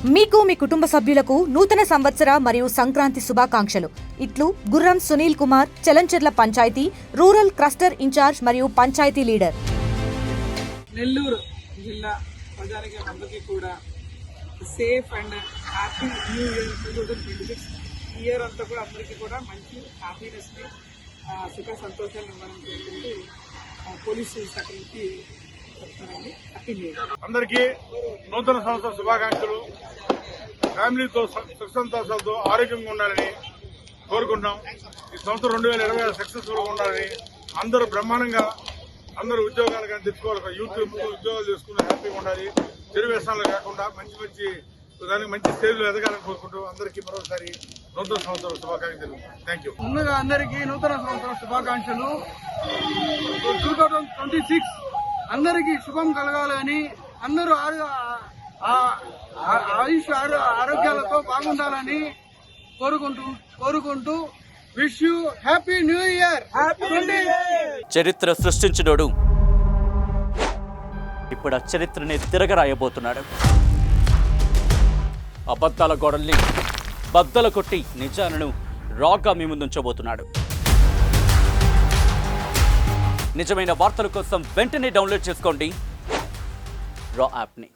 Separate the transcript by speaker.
Speaker 1: మీకు మీ కుటుంబ సభ్యులకు నూతన సంవత్సర మరియు సంక్రాంతి శుభాకాంక్షలు. ఇట్లు Gurram Sunil Kumar, Chalamcherla panchayat rural cluster incharge మరియు పంచాయతీ లీడర్.
Speaker 2: నెల్లూరు జిల్లా ప్రజలకి అందరికీ కూడా safe and happy new year 2026. ఈ ఇయర్ అంతా కూడా అందరికీ కూడా మంచి హ్యాపీనెస్ని సుఖ సంతోషాలు ఇవ్వాలని కోరుకుంటూ పోలీసు సెక్రటరీకి చెప్తానండి. Happy new year.
Speaker 3: అందరికీ నూతన సంవత్సర శుభాకాంక్షలు. ఫ్యామిలీతో సుఖ సంతోషాలతో ఆరోగ్యంగా ఉండాలని కోరుకుంటున్నాం. ఈ సంవత్సరం 2020 సక్సెస్ఫుల్గా ఉండాలని, అందరూ బ్రహ్మాండంగా అందరూ ఉద్యోగాలు కానీ తెచ్చుకోవాలి, యూత్ ఉద్యోగాలు చేసుకుని హ్యాపీగా ఉండాలి. చెడు వ్యసనాలు కాకుండా మంచి దానికి మంచి స్టేజ్లో ఎదగాలని కోరుకుంటూ అందరికీ మరోసారి నూతన సంవత్సరం శుభాకాంక్షలు. Thank you.
Speaker 2: ముందుగా అందరికీ నూతన సంవత్సరం శుభాకాంక్షలు. 2026 అందరికీ శుభం కలగాలని, అందరూ ఆయుష్ ఆరోగ్యాలతో బాగుండాలని కోరుకుంటూ wish you happy new year.
Speaker 4: చరిత్ర సృష్టించినోడు ఇప్పుడు ఆ చరిత్రని తిరగరాయబోతున్నాడు. అబద్ధాల గోడల్ని బద్దలు కొట్టి నిజాలను రాగా మీ ముందుంచబోతున్నాడు. నిజమైన వార్తల కోసం వెంటనే డౌన్లోడ్ చేసుకోండి రా యాప్ని.